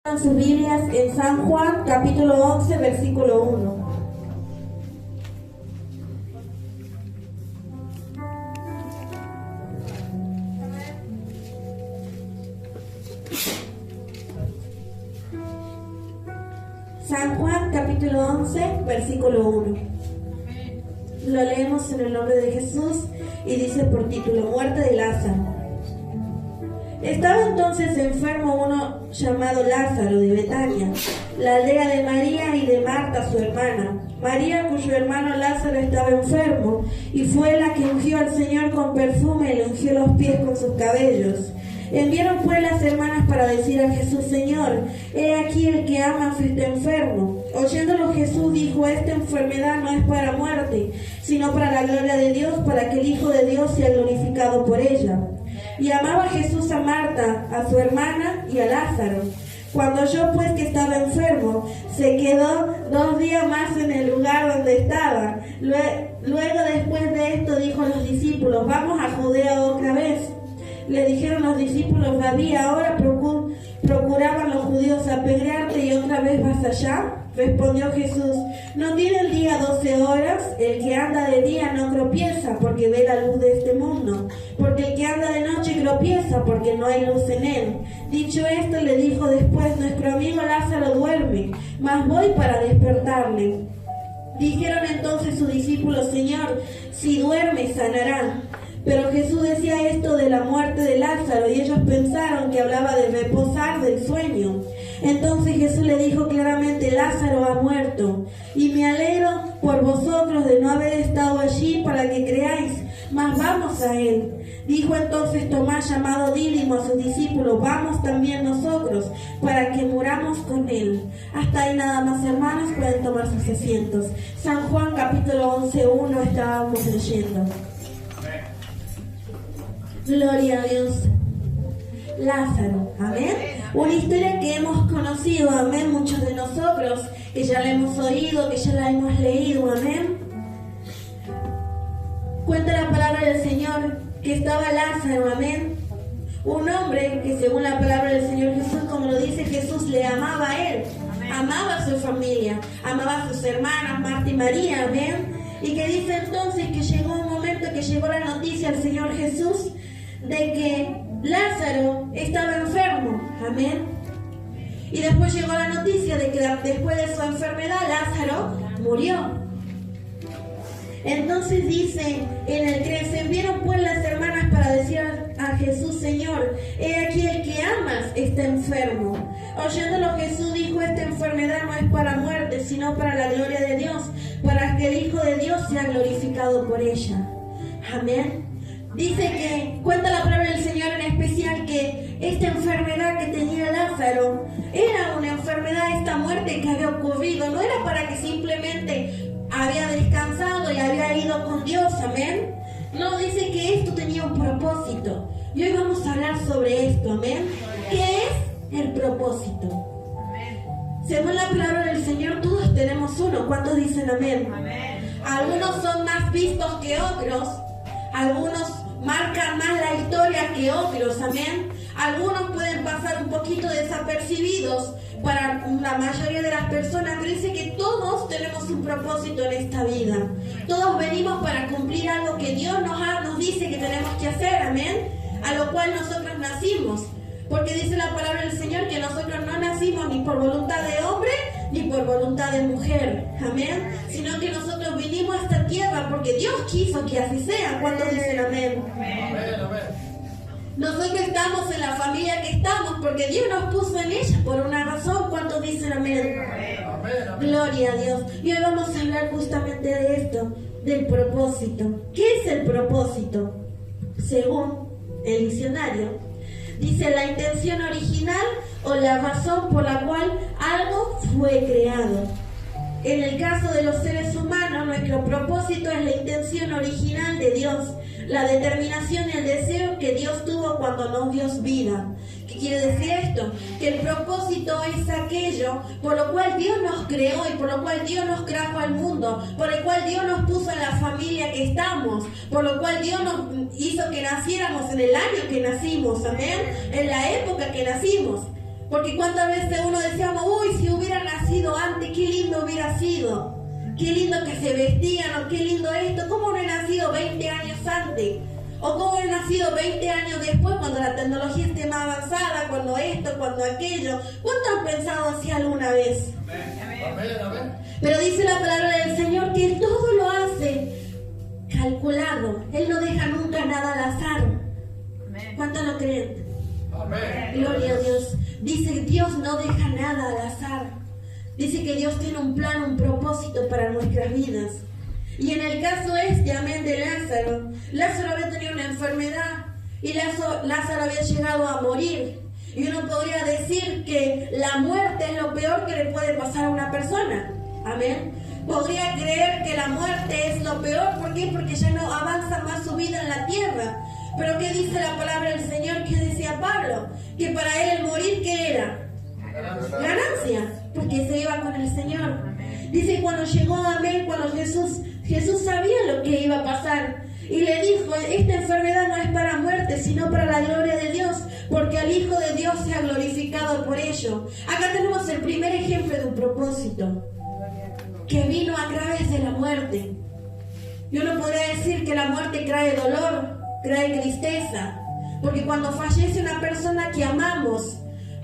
En sus Biblias en San Juan, capítulo 11, versículo 1. San Juan, capítulo 11, versículo 1. Lo leemos en el nombre de Jesús y dice por título: Muerte de Lázaro. Estaba entonces enfermo uno llamado Lázaro de Betania, la aldea de María y de Marta su hermana. María, cuyo hermano Lázaro estaba enfermo, y fue la que ungió al Señor con perfume y le ungió los pies con sus cabellos. Enviaron pues las hermanas para decir a Jesús: Señor, he aquí el que amas está enfermo. Oyéndolo Jesús dijo: Esta enfermedad no es para muerte, sino para la gloria de Dios, para que el Hijo de Dios sea glorificado por ella. Y amaba Jesús a Marta, a su hermana y a Lázaro. Cuando oyó pues que estaba enfermo, se quedó 2 días más en el lugar donde estaba. Luego después de esto dijo a los discípulos: Vamos a Judea otra vez. Le dijeron los discípulos: Rabí, ahora procuraban los judíos apedrearte y otra vez vas allá. Respondió Jesús: ¿No tiene el día 12 horas? El que anda de día no tropieza porque ve la luz de este mundo, porque el que anda de noche tropieza porque no hay luz en él. Dicho esto, le dijo después: Nuestro amigo Lázaro duerme, mas voy para despertarle. Dijeron entonces sus discípulos: Señor, si duerme, sanará. Pero Jesús decía esto de la muerte de Lázaro, y ellos pensaron que hablaba de reposar del sueño. Entonces Jesús le dijo claramente: Lázaro ha muerto, y me alegro por vosotros de no haber estado allí para que creáis, mas vamos a él. Dijo entonces Tomás, llamado Dídimo, a sus discípulos: Vamos también nosotros, para que muramos con él. Hasta ahí nada más, hermanos, pueden tomar sus asientos. San Juan capítulo 11, 1 estábamos leyendo. Gloria a Dios. Lázaro, amén. Una historia que hemos conocido, amén, muchos de nosotros, que ya la hemos oído, que ya la hemos leído, amén. Cuenta la palabra del Señor que estaba Lázaro, amén. Un hombre que, según la palabra del Señor Jesús, como lo dice Jesús, le amaba a él, amaba a su familia, amaba a sus hermanas, Marta y María, amén. Y que dice entonces que llegó un momento que llegó la noticia al Señor Jesús de que Lázaro estaba enfermo, amén. Y después llegó la noticia de que después de su enfermedad Lázaro murió. Entonces dice en el 3: Se enviaron pues las hermanas para decir a Jesús: Señor, he aquí el que amas está enfermo. Oyéndolo Jesús dijo: Esta enfermedad no es para muerte, sino para la gloria de Dios, para que el Hijo de Dios sea glorificado por ella. Amén. Dice que, cuenta la palabra del Señor en especial, que esta enfermedad que tenía Lázaro era una enfermedad, esta muerte que había ocurrido, no era para que simplemente había descansado y había ido con Dios, amén. No, dice que esto tenía un propósito. Y hoy vamos a hablar sobre esto, amén. ¿Qué es el propósito? Amén. Según la palabra del Señor, todos tenemos uno. ¿Cuántos dicen amén? Amén. Algunos son más vistos que otros. Algunos marcan más la historia que otros, amén. Algunos pueden pasar un poquito desapercibidos para la mayoría de las personas, pero dice que todos tenemos un propósito en esta vida. Todos venimos para cumplir algo que Dios nos dice que tenemos que hacer, amén. A lo cual nosotros nacimos. Porque dice la palabra del Señor que nosotros no nacimos ni por voluntad de hombre ni por voluntad de mujer, amén, sino que nosotros vinimos a esta tierra porque Dios quiso que así sea. ¿Cuántos dicen amén? Amén. Nosotros estamos en la familia que estamos porque Dios nos puso en ella por una razón. ¿Cuántos dicen amén? Amén. Gloria a Dios. Y hoy vamos a hablar justamente de esto, del propósito. ¿Qué es el propósito? Según el diccionario, dice: la intención original o la razón por la cual algo fue creado. En el caso de los seres humanos, nuestro propósito es la intención original de Dios, la determinación y el deseo que Dios tuvo cuando nos dio vida. ¿Qué quiere decir esto? Que el propósito es aquello por lo cual Dios nos creó y por lo cual Dios nos trajo al mundo, por el cual Dios nos puso en la familia que estamos, por lo cual Dios nos hizo que naciéramos en el año que nacimos, amén, en la época que nacimos. Porque cuántas veces uno decíamos, uy, si hubiera nacido antes, qué lindo hubiera sido. Qué lindo que se vestían, o qué lindo esto. ¿Cómo no he nacido 20 años antes? O cómo he nacido 20 años después, cuando la tecnología esté más avanzada, cuando esto, cuando aquello. ¿Cuánto han pensado así alguna vez? Amén. Pero dice la palabra del Señor que Él todo lo hace calculado. Él no deja nunca nada al azar. ¿Cuánto lo creen? Amén. Gloria a Dios. Dice, Dios no deja nada al azar. Dice que Dios tiene un plan, un propósito para nuestras vidas. Y en el caso amén, de Lázaro. Lázaro había tenido una enfermedad y Lázaro había llegado a morir. Y uno podría decir que la muerte es lo peor que le puede pasar a una persona. Amén. Podría creer que la muerte es lo peor. ¿Por qué? Porque ya no avanza más su vida en la tierra. Pero ¿qué dice la palabra del Señor? ¿Qué decía Pablo? Que para él el morir, ¿qué era? Ganancia, porque se iba con el Señor. Dice, cuando llegó amén, cuando Jesús sabía lo que iba a pasar. Y le dijo, esta enfermedad no es para muerte, sino para la gloria de Dios, porque el Hijo de Dios se ha glorificado por ello. Acá tenemos el primer ejemplo de un propósito, que vino a través de la muerte. Y uno podría decir que la muerte trae dolor, trae tristeza, porque cuando fallece una persona que amamos,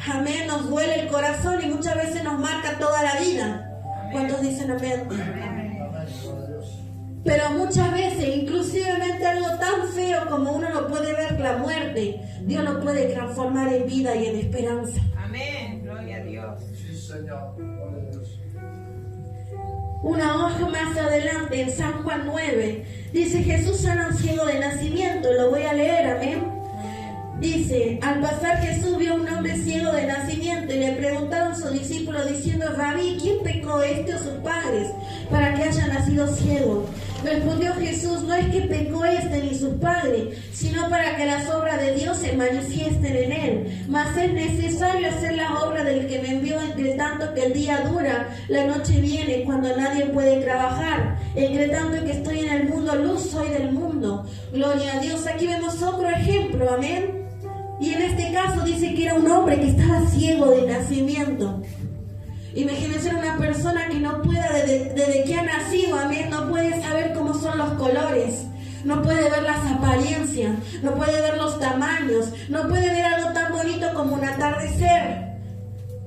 amén, nos duele el corazón y muchas veces nos marca toda la vida. ¿Cuántos dicen amén? Pero muchas veces, inclusivemente algo tan feo como uno no puede ver la muerte, Dios lo puede transformar en vida y en esperanza. Amén, gloria a Dios. Sí, Señor, gloria a Dios. Una hoja más adelante, en San Juan 9, dice, Jesús sana a un ciego de nacimiento. Lo voy a leer, amén. Dice, al pasar Jesús vio a un hombre ciego de nacimiento y le preguntaron sus discípulos diciendo, Rabí, ¿quién pecó, este o sus padres, para que haya nacido ciego? Respondió Jesús, no es que pecó este ni sus padres, sino para que las obras de Dios se manifiesten en él. Mas es necesario hacer las obras del que me envió, entre tanto que el día dura, la noche viene, cuando nadie puede trabajar. Entre tanto que estoy en el mundo, luz soy del mundo. Gloria a Dios. Aquí vemos otro ejemplo, amén. Y en este caso dice que era un hombre que estaba ciego de nacimiento. Imagínense una persona que no pueda, desde que ha nacido, amén, no puede saber cómo son los colores, no puede ver las apariencias, no puede ver los tamaños, no puede ver algo tan bonito como un atardecer,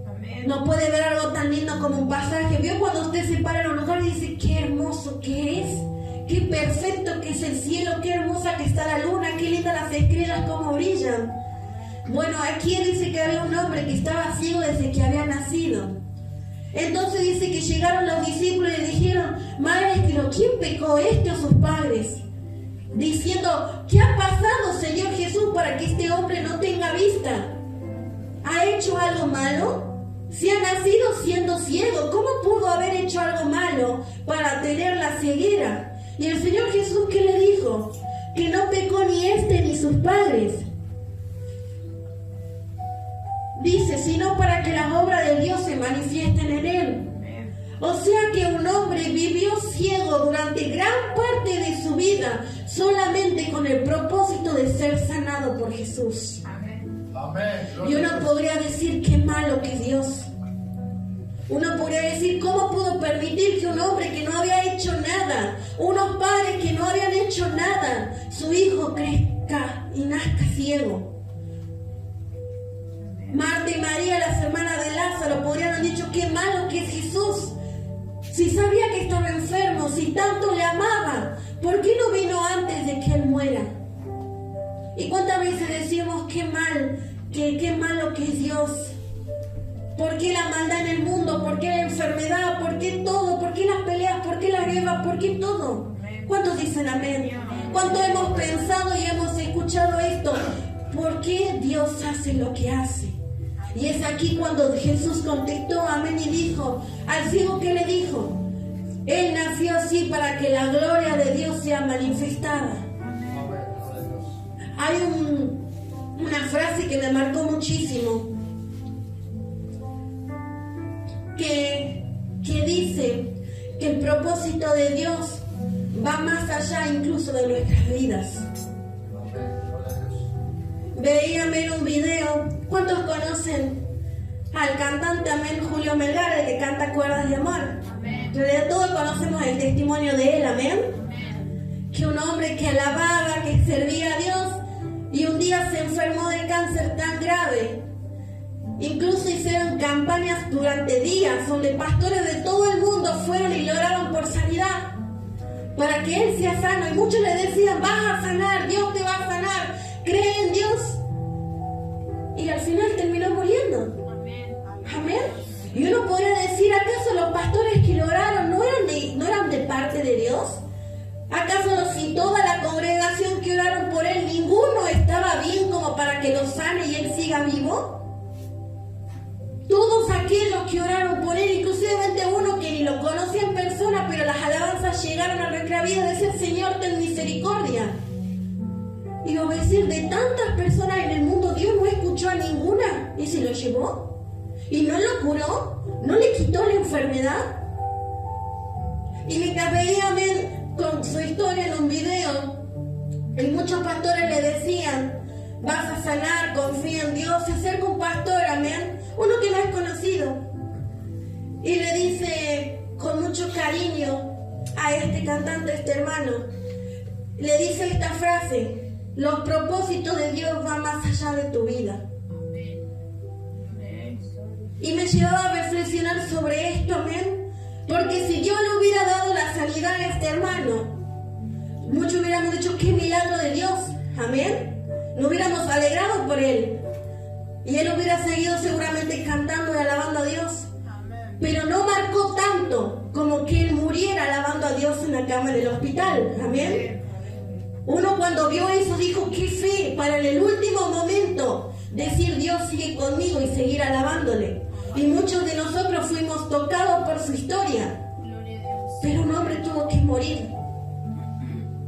amén. No puede ver algo tan lindo como un pasaje. ¿Vio cuando usted se para en un lugar y dice, qué hermoso que es? Qué perfecto que es el cielo, qué hermosa que está la luna, qué lindas las estrellas, cómo brillan. Bueno, aquí dice que había un hombre que estaba ciego desde que había nacido. Entonces dice que llegaron los discípulos y le dijeron, Maestro, ¿quién pecó, este o sus padres? Diciendo, ¿qué ha pasado, Señor Jesús, para que este hombre no tenga vista? ¿Ha hecho algo malo? Si ha nacido siendo ciego, ¿cómo pudo haber hecho algo malo para tener la ceguera? Y el Señor Jesús, ¿qué le dijo? Que no pecó ni este ni sus padres. Dice, sino para que las obras de Dios se manifiesten en él. O sea que un hombre vivió ciego durante gran parte de su vida solamente con el propósito de ser sanado por Jesús. Amén. Y uno podría decir, qué malo que Dios. Uno podría decir, ¿cómo pudo permitir que un hombre que no había hecho nada, unos padres que no habían hecho nada, su hijo crezca y nazca ciego? Marta y María, las hermanas de Lázaro, podrían haber dicho, qué malo que es Jesús. Si sabía que estaba enfermo, si tanto le amaba, ¿por qué no vino antes de que él muera? ¿Y cuántas veces decimos, qué mal, qué malo que es Dios? ¿Por qué la maldad en el mundo? ¿Por qué la enfermedad? ¿Por qué todo? ¿Por qué las peleas? ¿Por qué la guerra? ¿Por qué todo? ¿Cuántos dicen amén? ¿Cuánto hemos pensado y hemos escuchado esto? ¿Por qué Dios hace lo que hace? Y es aquí cuando Jesús contestó, amén, y dijo, al ciego, ¿qué le dijo? Él nació así para que la gloria de Dios sea manifestada. Hay una frase que me marcó muchísimo, que dice que el propósito de Dios va más allá incluso de nuestras vidas. Veía un video. ¿Cuántos conocen al cantante, amén, Julio Melgar, el que canta Cuerdas de Amor. En realidad todos conocemos el testimonio de él, amén. Que un hombre que alababa, que servía a Dios, y un día se enfermó de cáncer tan grave. Incluso hicieron campañas durante días donde pastores de todo el mundo fueron y lograron por sanidad para que él sea sano. Y muchos le decían: vas a sanar, Dios te va a sanar, cree en Dios. Y al final terminó muriendo. Amén. Y uno podría decir: ¿acaso los pastores que lo oraron no eran de parte de Dios? ¿Acaso si toda la congregación que oraron por él, ninguno estaba bien como para que lo sane y él siga vivo? Todos aquellos que oraron por él, inclusive uno que ni lo conocía en persona, pero las alabanzas llegaron a nuestra vida, decir: Señor, ten misericordia. Y a decir, de tantas personas en el mundo, Dios no escuchó a ninguna y se lo llevó. Y no lo curó, no le quitó la enfermedad. Y mientras veía, amén, con su historia en un video, y muchos pastores le decían: vas a sanar, confía en Dios. Se acerca un pastor, amén, uno que no es conocido, y le dice con mucho cariño a este cantante, a este hermano, le dice esta frase: los propósitos de Dios van más allá de tu vida. Y me llevaba a reflexionar sobre esto, amén, porque si Dios le hubiera dado la sanidad a este hermano, muchos hubiéramos dicho: qué milagro de Dios, amén, nos hubiéramos alegrado por él, y él hubiera seguido seguramente cantando y alabando a Dios. Pero no marcó tanto como que él muriera alabando a Dios en la cama del hospital, amén. Uno cuando vio eso dijo: qué fe para en el último momento decir: Dios sigue conmigo, y seguir alabándole. Y muchos de nosotros fuimos tocados por su historia, pero un hombre tuvo que morir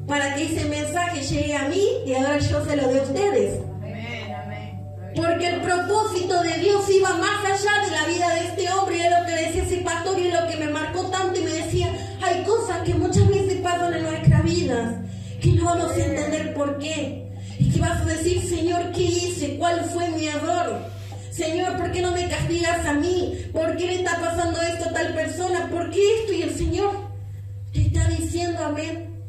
para que ese mensaje llegue a mí y ahora yo se lo dé a ustedes. Porque el propósito de Dios iba más allá de la vida de este hombre. Y es lo que decía ese pastor, y es lo que me marcó tanto, y me decía: hay cosas que muchas veces pasan en nuestras vidas que no vamos a entender por qué, y que vas a decir: Señor, ¿qué hice? ¿Cuál fue mi error? Señor, ¿por qué no me castigas a mí? ¿Por qué le está pasando esto a tal persona? ¿Por qué esto? Y el Señor te está diciendo, amén,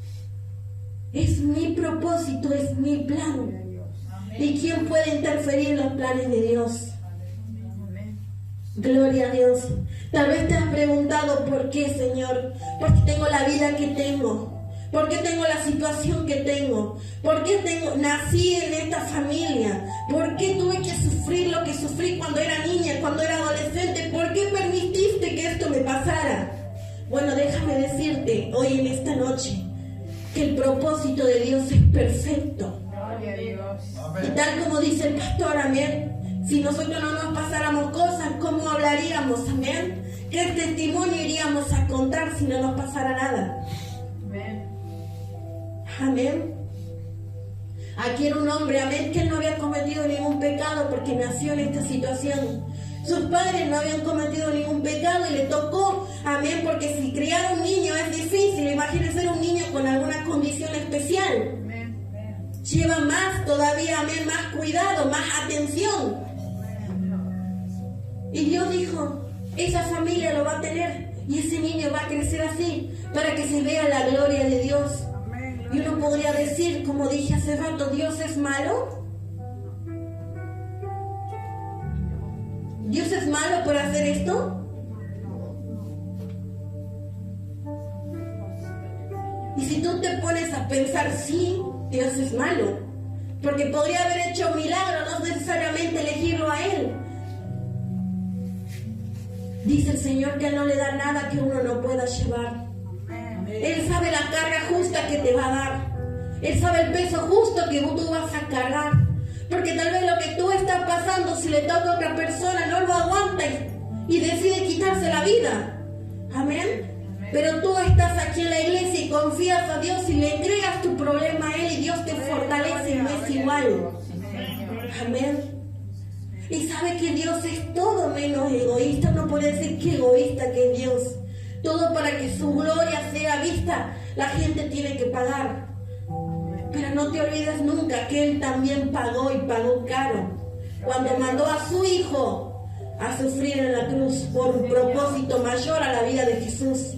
es mi propósito, es mi plan. ¿Y quién puede interferir en los planes de Dios? Gloria a Dios. Tal vez te has preguntado: ¿por qué, Señor? ¿Por qué tengo la vida que tengo? ¿Por qué tengo la situación que tengo? ¿Por qué nací en esta familia? ¿Por qué tuve que sufrir lo que sufrí cuando era niña, cuando era adolescente? ¿Por qué permitiste que esto me pasara? Bueno, déjame decirte hoy en esta noche que el propósito de Dios es perfecto. Y tal como dice el pastor, amén, si nosotros no nos pasáramos cosas, ¿cómo hablaríamos? Amén. ¿Qué testimonio iríamos a contar si no nos pasara nada? Amén. Aquí era un hombre, amén, que él no había cometido ningún pecado porque nació en esta situación. Sus padres no habían cometido ningún pecado y le tocó, amén, porque si criar un niño es difícil, imagínense ser un niño con alguna condición especial. Lleva más todavía, amén, más cuidado, más atención. Y Dios dijo: esa familia lo va a tener y ese niño va a crecer así para que se vea la gloria de Dios. Y uno podría decir, como dije hace rato: ¿Dios es malo? ¿Dios es malo por hacer esto? Y si tú te pones a pensar, sí, Dios es malo, porque podría haber hecho un milagro, no necesariamente elegirlo a Él. Dice el Señor que Él no le da nada que uno no pueda llevar. Él sabe la carga justa que te va a dar. Él sabe el peso justo que tú vas a cargar. Porque tal vez lo que tú estás pasando, si le toca a otra persona, no lo aguanta y decide quitarse la vida. Amén. Pero tú estás aquí en la iglesia y confías a Dios y le entregas tu problema a Él y Dios te fortalece y no es igual. Amén. Y sabe que Dios es todo menos egoísta. No puede decir que egoísta que es Dios. Todo para que su gloria sea vista, la gente tiene que pagar. Pero no te olvides nunca que Él también pagó y pagó caro. Cuando mandó a su Hijo a sufrir en la cruz por un propósito mayor a la vida de Jesús.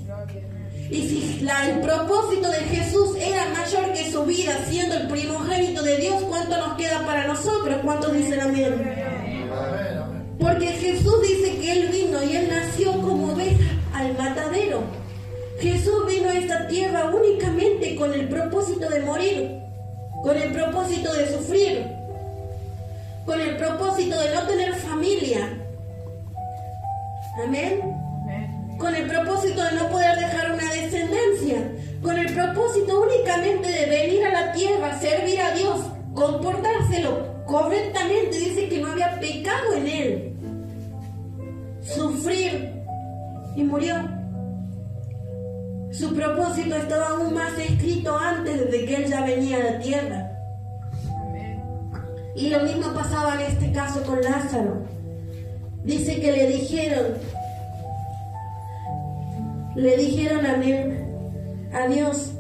Y si el propósito de Jesús era mayor que su vida, siendo el primogénito de Dios, ¿cuánto nos queda para nosotros? ¿Cuántos dicen amén? Porque Jesús dice que Él vino y Él nació como oveja al matadero. Jesús vino a esta tierra únicamente con el propósito de morir, con el propósito de sufrir, con el propósito de no tener familia. Amén. Con el propósito de no poder dejar una descendencia, con el propósito únicamente de venir a la tierra, servir a Dios, comportárselo correctamente. Dice que no había pecado en Él, sufrir, y murió. Su propósito estaba aún más escrito antes de que Él ya venía a la tierra. Y lo mismo pasaba en este caso con Lázaro. Dice que le dijeron amén a Dios.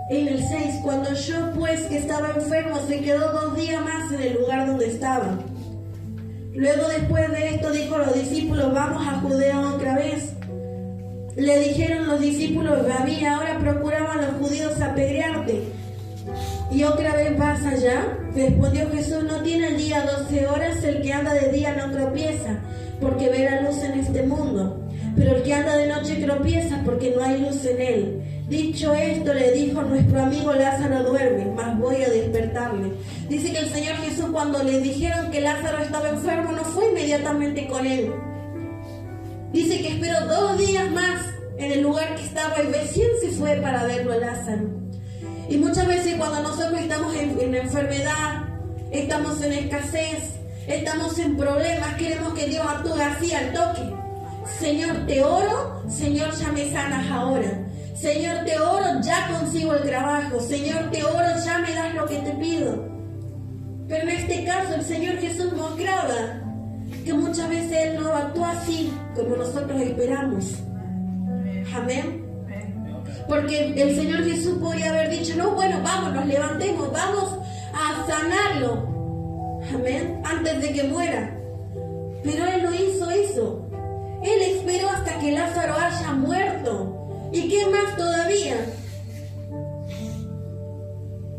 En el 6, cuando yo pues que estaba enfermo, se quedó 2 días más en el lugar donde estaba. Luego después de esto dijo a los discípulos, vamos a Judea otra vez. Le dijeron los discípulos, Rabí, ahora procuraban los judíos apedrearte, ¿y otra vez vas allá? Respondió Jesús, no tiene el día 12 horas, el que anda de día no tropieza, porque ve la luz en este mundo. Pero el que anda de noche tropieza, porque no hay luz en él. Dicho esto, le dijo, nuestro amigo Lázaro duerme, mas voy a despertarle. Dice que el Señor Jesús, cuando le dijeron que Lázaro estaba enfermo, no fue inmediatamente con él. Dice que esperó 2 días más en el lugar que estaba y recién se fue para verlo a Lázaro. Y muchas veces cuando nosotros estamos en enfermedad, estamos en escasez, estamos en problemas, queremos que Dios actúe así al toque. Señor, te oro, Señor, ya me sanas ahora. Señor, te oro, ya consigo el trabajo. Señor, te oro, ya me das lo que te pido. Pero en este caso el Señor Jesús mostraba que muchas veces Él no actúa así como nosotros esperamos. Amén. Porque el Señor Jesús podría haber dicho, no, bueno, vamos, nos levantemos, vamos a sanarlo. Amén. Antes de que muera. Pero Él no hizo eso. Él esperó hasta que Lázaro haya muerto. ¿Y qué más todavía?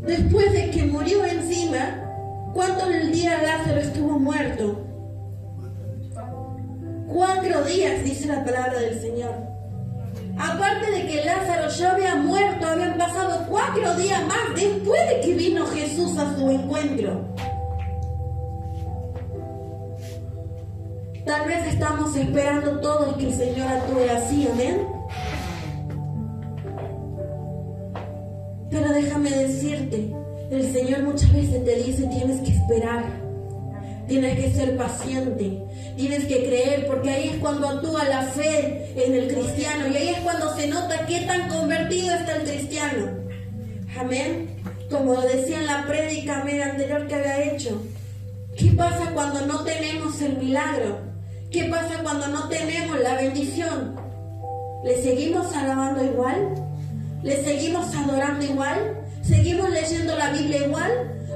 Después de que murió encima, ¿cuántos días Lázaro estuvo muerto? 4 días, dice la palabra del Señor. Aparte de que Lázaro ya había muerto, habían pasado 4 días más después de que vino Jesús a su encuentro. Tal vez estamos esperando todos que el Señor actúe así, amén. Pero déjame decirte, el Señor muchas veces te dice, tienes que esperar, tienes que ser paciente, tienes que creer, porque ahí es cuando actúa la fe en el cristiano, y ahí es cuando se nota qué tan convertido está el cristiano. Amén. Como decía en la prédica anterior que había hecho, ¿qué pasa cuando no tenemos el milagro? ¿Qué pasa cuando no tenemos la bendición? ¿Le seguimos alabando igual? ¿Le seguimos adorando igual? ¿Seguimos leyendo la Biblia igual?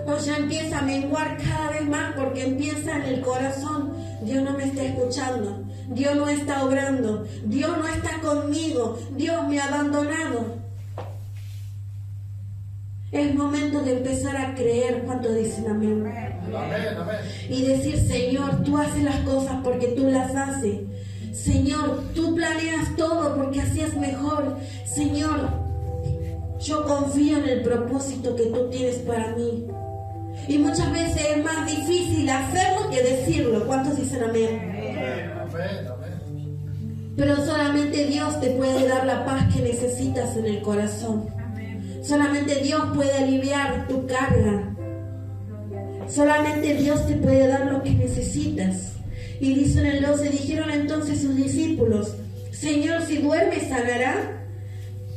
¿O ya empieza a menguar cada vez más porque empieza en el corazón? Dios no me está escuchando, Dios no está obrando, Dios no está conmigo, Dios me ha abandonado. Es momento de empezar a creer. ¿Cuánto dicen amén? Amén, amén. Y decir, Señor, tú haces las cosas porque tú las haces. Señor, tú planeas todo porque así es mejor. Señor, yo confío en el propósito que tú tienes para mí. Y muchas veces es más difícil hacerlo que decirlo. ¿Cuántos dicen amén? Amén, amén. Pero solamente Dios te puede dar la paz que necesitas en el corazón. Solamente Dios puede aliviar tu carga. Solamente Dios te puede dar lo que necesitas. Y dice en el 12, dijeron entonces sus discípulos, Señor, si duerme, sanará.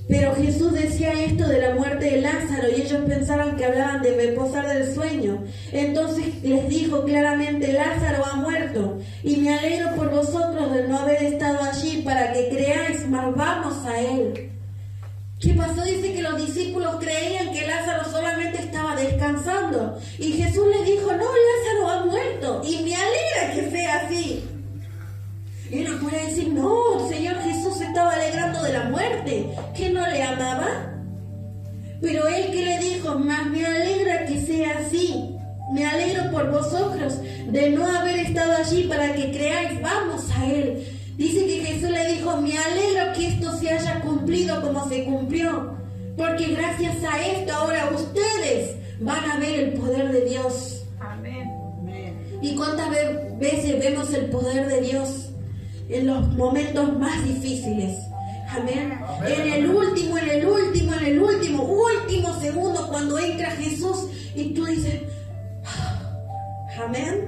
Pero Jesús decía esto de la muerte de Lázaro, y ellos pensaron que hablaban de reposar del sueño. Entonces les dijo claramente, Lázaro ha muerto, y me alegro por vosotros de no haber estado allí para que creáis, mas vamos a él. ¿Qué pasó? Dice que los discípulos creían que Lázaro solamente estaba descansando. Y Jesús les dijo, no, Lázaro ha muerto. Y me alegra que sea así. Y uno puede decir, no, Señor Jesús se estaba alegrando de la muerte, que no le amaba. Pero él que le dijo, más me alegra que sea así. Me alegro por vosotros de no haber estado allí para que creáis. Vamos a él. Dice que Jesús le dijo, me alegro que esto se haya cumplido como se cumplió. Porque gracias a esto ahora ustedes van a ver el poder de Dios. Amén. ¿Y cuántas veces vemos el poder de Dios? En los momentos más difíciles. Amén. En el último segundo cuando entra Jesús y tú dices, amén.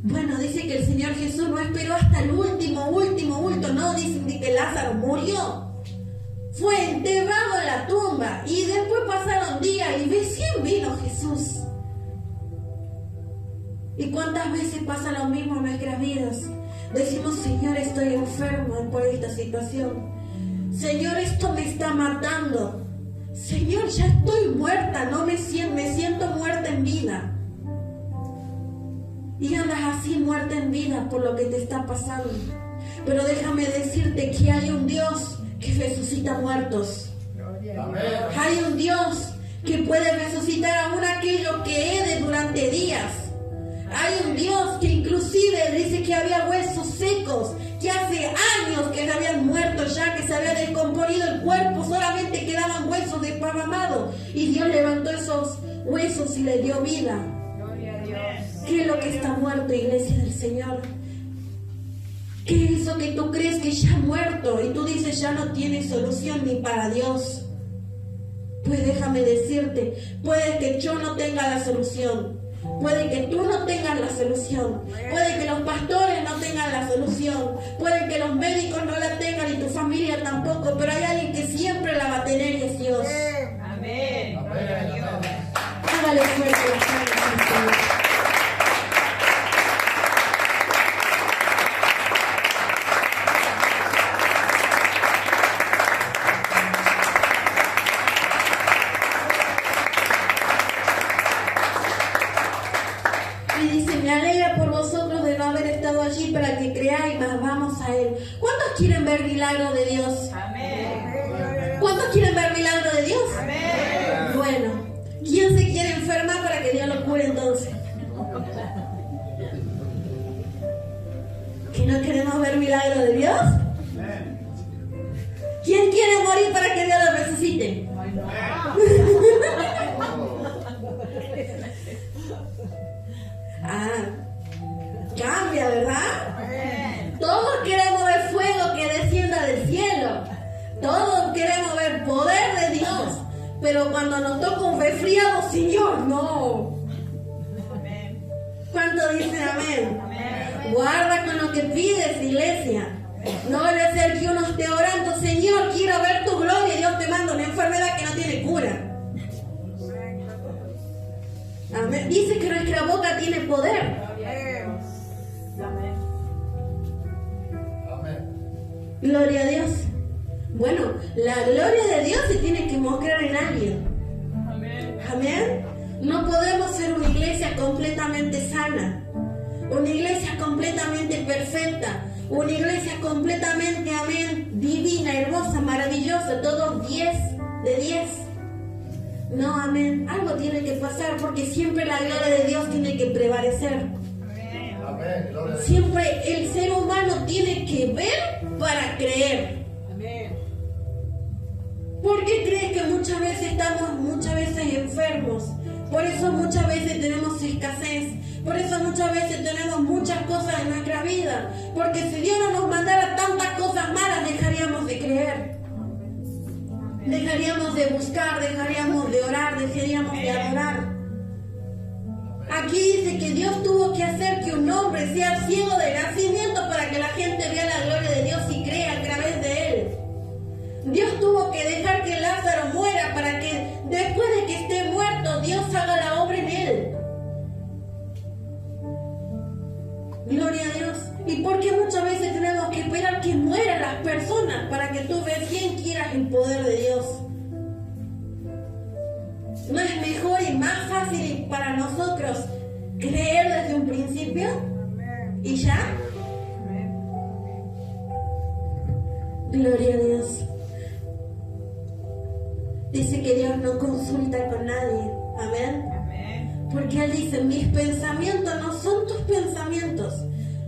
Bueno, dice que el Señor Jesús no esperó hasta el último, no, dicen que Lázaro murió. Fue enterrado en la tumba y después pasaron días y recién vino Jesús. ¿Y cuántas veces pasa lo mismo en nuestras vidas? Decimos, Señor, estoy enfermo por esta situación. Señor, esto me está matando. Señor, ya estoy muerta, me siento muerta en vida. Y andas así muerta en vida por lo que te está pasando. Pero déjame decirte que hay un Dios que resucita muertos. Hay un Dios que puede resucitar aún aquello que hede durante días. Hay un Dios que inclusive dice que había huesos secos, que hace años que se habían muerto ya, que se había descomponido el cuerpo, solamente quedaban huesos desparramados. Y Dios levantó esos huesos y le dio vida. Gloria a Dios. ¿Qué es lo que está muerto, iglesia del Señor? ¿Qué es eso que tú crees que ya ha muerto y tú dices ya no tiene solución ni para Dios? Pues déjame decirte, puede que yo no tenga la solución. Puede que tú no tengas la solución. Puede que los pastores no tengan la solución. Puede que los médicos no la tengan y tu familia tampoco. Pero hay alguien que siempre la va a tener y es Dios. Amén. Gloria a Dios. Hágale fuerte las manos al Señor. Para que creáis, más vamos a Él. ¿Cuántos quieren ver milagros de Dios? Amén. ¿Cuántos quieren ver milagros de Dios? Amén. Bueno, ¿quién se quiere enfermar para que Dios lo cure entonces? ¿Que no queremos ver milagros de Dios? ¿Quién quiere morir para que Dios lo resucite? Cambia, ¿verdad? Todos queremos ver fuego que descienda del cielo. Todos queremos ver poder de Dios. Pero cuando nos toca un resfriado, Señor, no. ¿Cuánto dicen amén? Guarda con lo que pides, iglesia. No debe ser que uno esté orando, Señor, quiero ver tu gloria, y Dios te manda una enfermedad que no tiene cura. Amén. Dice que nuestra boca tiene poder. Gloria a Dios. Bueno, la gloria de Dios se tiene que mostrar en alguien. Amén. No podemos ser una iglesia completamente sana, una iglesia completamente perfecta, una iglesia completamente, amén, divina, hermosa, maravillosa, todos 10 de 10. No, amén. Algo tiene que pasar porque siempre la gloria de Dios tiene que prevalecer. Siempre el ser humano tiene que ver para creer. ¿Por qué crees que muchas veces estamos enfermos? Por eso muchas veces tenemos escasez. Por eso muchas veces tenemos muchas cosas en nuestra vida. Porque si Dios no nos mandara tantas cosas malas, dejaríamos de creer. Dejaríamos de buscar, dejaríamos de orar, dejaríamos de adorar. Aquí dice que Dios tuvo que hacer que un hombre sea ciego de nacimiento para que la gente vea la gloria de Dios y crea a través de él. Dios tuvo que dejar que Lázaro muera para que después de que esté muerto, Dios haga la obra en él. Gloria a Dios. ¿Y por qué muchas veces tenemos que esperar que muera mueran las personas para que tú recién quieras el poder de Dios. ¿No es mejor y más fácil para nosotros creer desde un principio? ¿Y ya? Gloria a Dios. Dice que Dios no consulta con nadie. Amén. Porque Él dice, mis pensamientos no son tus pensamientos.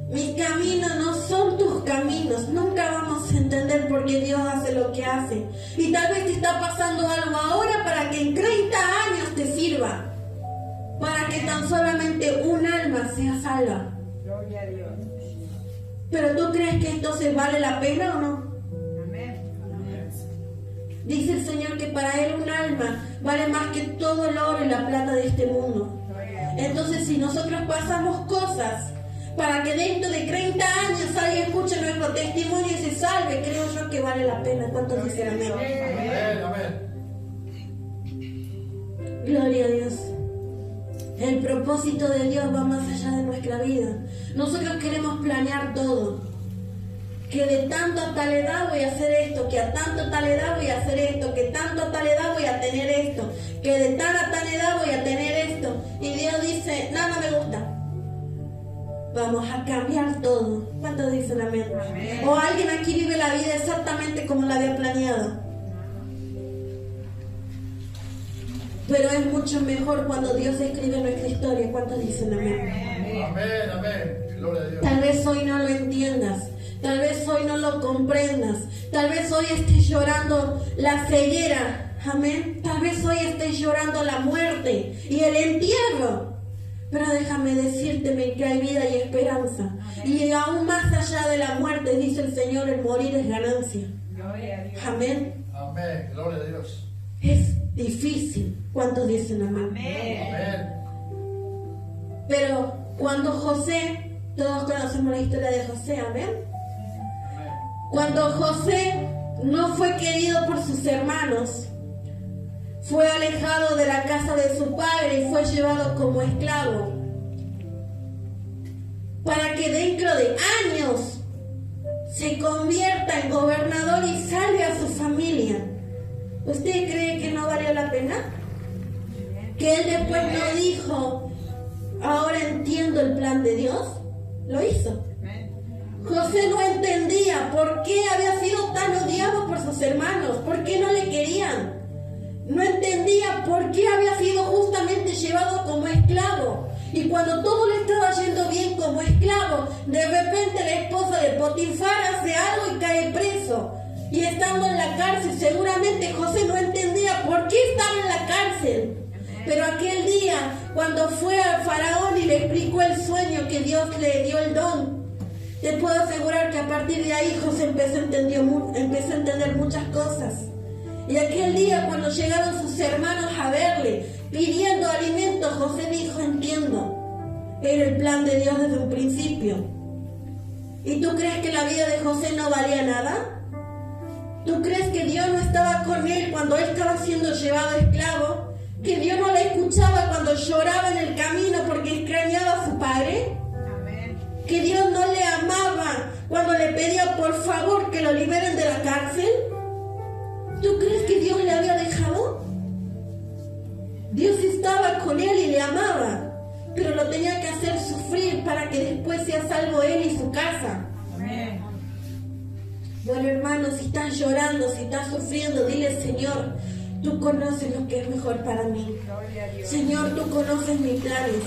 Mis caminos no son tus caminos. Nunca vamos a entender por qué Dios hace lo que hace. Y tal vez te está pasando algo ahora para que en 30 años te sirva. Para que tan solamente un alma sea salva. Gloria a Dios. ¿Pero tú crees que entonces vale la pena o no? Amén. Dice el Señor que para Él un alma vale más que todo el oro y la plata de este mundo. Entonces, si nosotros pasamos cosas para que dentro de 30 años alguien escuche nuestro testimonio y se salve, creo yo que vale la pena. ¿Cuántos dicen amén? Gloria a Dios. El propósito de Dios va más allá de nuestra vida. Nosotros queremos planear todo. Que de tanto a tal edad voy a hacer esto, que a tanto a tal edad voy a hacer esto, que tanto a tal edad voy a tener esto, que de tal a tal edad voy a tener esto. Y Dios dice, no me gusta. Vamos a cambiar todo. ¿Cuántos dicen amén? Amén? O alguien aquí vive la vida exactamente como la había planeado. Pero es mucho mejor cuando Dios escribe nuestra historia. ¿Cuántos dicen amén? Amén, amén. Gloria a Dios. Tal vez hoy no lo entiendas. Tal vez hoy no lo comprendas. Tal vez hoy estés llorando la ceguera. Amén. Tal vez hoy estés llorando la muerte y el entierro. Pero déjame decirte que hay vida y esperanza. Y aún más allá de la muerte, dice el Señor, el morir es ganancia. Gloria a Dios. Amén. Amén. Gloria a Dios. Es difícil. ¿Cuántos dicen amén? Amén. Pero cuando José, todos conocemos la historia de José, amén. Cuando José no fue querido por sus hermanos, fue alejado de la casa de su padre y fue llevado como esclavo, para que dentro de años se convierta en gobernador y salve a su familia. ¿Usted cree que no valió la pena? Que él después no dijo, ahora entiendo el plan de Dios. Lo hizo. José no entendía por qué había sido tan odiado por sus hermanos, por qué no le querían. No entendía por qué había sido justamente llevado como esclavo. Y cuando todo le estaba yendo bien como esclavo, de repente la esposa de Potifar hace algo y cae preso. Y estando en la cárcel, seguramente José no entendía por qué estaba en la cárcel. Pero aquel día, cuando fue al faraón y le explicó el sueño que Dios le dio el don, te puedo asegurar que a partir de ahí José empezó a entender muchas cosas. Y aquel día, cuando llegaron sus hermanos a verle, pidiendo alimento, José dijo, entiendo, era el plan de Dios desde un principio. ¿Y tú crees que la vida de José no valía nada? ¿Tú crees que Dios no estaba con él cuando él estaba siendo llevado esclavo? ¿Que Dios no le escuchaba cuando lloraba en el camino porque extrañaba a su padre? ¿Que Dios no le amaba cuando le pedía por favor que lo liberen de la cárcel? ¿Tú crees que Dios le había dejado? Dios estaba con él y le amaba, pero lo tenía que hacer sufrir para que después sea salvo él y su casa. Amén. Bueno, hermano, si estás llorando, si estás sufriendo, dile, Señor, tú conoces lo que es mejor para mí. Gloria a Dios. Señor, tú conoces mis planes.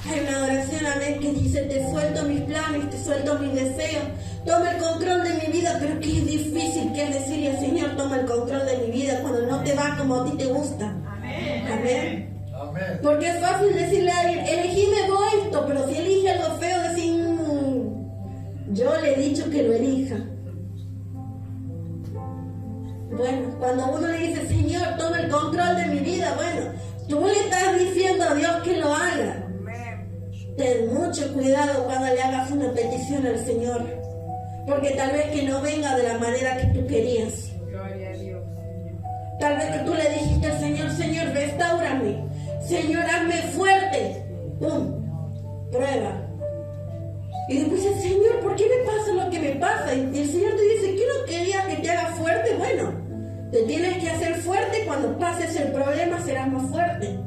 Hay una oración, amén, que dice, te suelto mis planes, te suelto mis deseos, toma el control de mi vida. Pero qué difícil que es decirle, Señor, toma el control de mi vida cuando no te va como a ti te gusta. Amén. Amén. Amén. Porque es fácil decirle a alguien, elegime vos esto, pero si elige algo feo, decir, yo le he dicho que lo elija. Bueno, cuando uno le dice, Señor, toma el control de mi vida, bueno, tú le estás diciendo a Dios que lo haga. Ten mucho cuidado cuando le hagas una petición al Señor, porque tal vez que no venga de la manera que tú querías. Gloria a Dios. Tal vez que tú le dijiste al Señor, Señor, restáurame, Señor, hazme fuerte. ¡Pum! Prueba. Y después dice, Señor, ¿por qué me pasa lo que me pasa? Y el Señor te dice, ¿qué no querías que te haga fuerte? Bueno, te tienes que hacer fuerte. Cuando pases el problema serás más fuerte.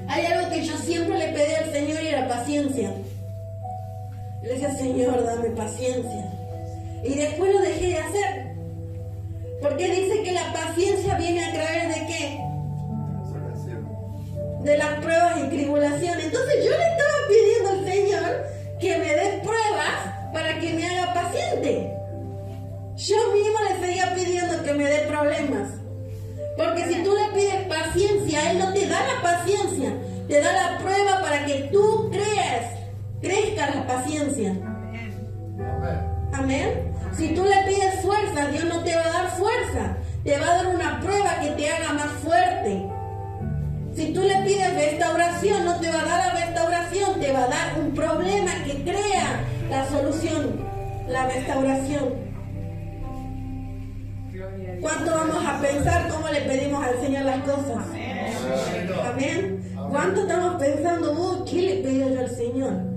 Hay algo que yo siempre le pedí al Señor y era paciencia. Le decía, Señor, dame paciencia. Y después lo dejé de hacer. Porque dice que la paciencia viene a través de ¿qué? De las pruebas y tribulaciones. Entonces yo le estaba pidiendo al Señor que me dé pruebas para que me haga paciente. Yo mismo le seguía pidiendo que me dé problemas. Porque si tú le pides paciencia, Él no te da la paciencia, te da la prueba para que tú crezca la paciencia. Amén. Amén. Si tú le pides fuerza, Dios no te va a dar fuerza, te va a dar una prueba que te haga más fuerte. Si tú le pides restauración, no te va a dar la restauración, te va a dar un problema que crea la solución, la restauración. ¿Cuánto vamos a pensar cómo le pedimos al Señor las cosas? Amén. ¿Cuánto estamos pensando, qué le pedí yo al Señor?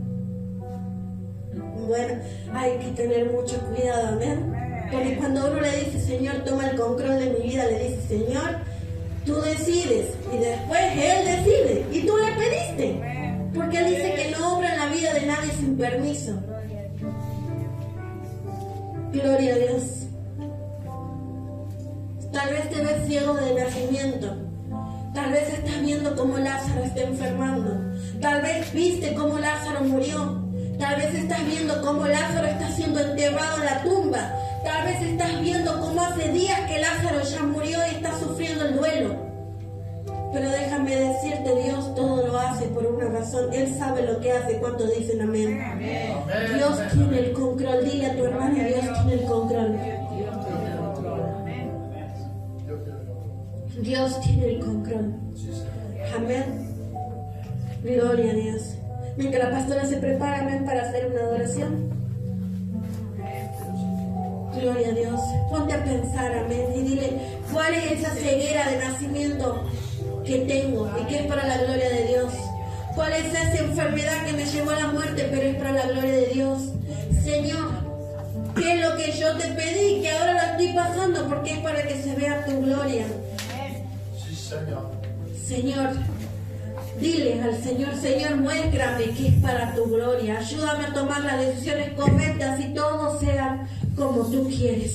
Bueno, hay que tener mucho cuidado, amén. Porque cuando uno le dice, Señor, toma el control de mi vida, le dice, Señor, tú decides. Y después Él decide. Y tú le pediste. Porque Él dice que no obra en la vida de nadie sin permiso. Gloria a Dios. Tal vez te ves ciego de nacimiento. Tal vez estás viendo cómo Lázaro está enfermando. Tal vez viste cómo Lázaro murió. Tal vez estás viendo cómo Lázaro está siendo enterrado en la tumba. Tal vez estás viendo cómo hace días que Lázaro ya murió y está sufriendo el duelo. Pero déjame decirte, Dios todo lo hace por una razón. Él sabe lo que hace. ¿Cuántos dicen amén? Amén. Dios tiene el control. Dile a tu hermano, Dios tiene el control. Dios tiene el control. Amén. Gloria a Dios. Mientras la pastora se prepara, amén, para hacer una adoración. Gloria a Dios. Ponte a pensar, amén, y dile, ¿cuál es esa ceguera de nacimiento que tengo y que es para la gloria de Dios? ¿Cuál es esa enfermedad que me llevó a la muerte pero es para la gloria de Dios? Señor, ¿qué es lo que yo te pedí que ahora lo estoy pasando porque es para que se vea tu gloria? Sí, Señor. Señor, dile al Señor, Señor, muéstrame que es para tu gloria. Ayúdame a tomar las decisiones correctas y todo sea como tú quieres.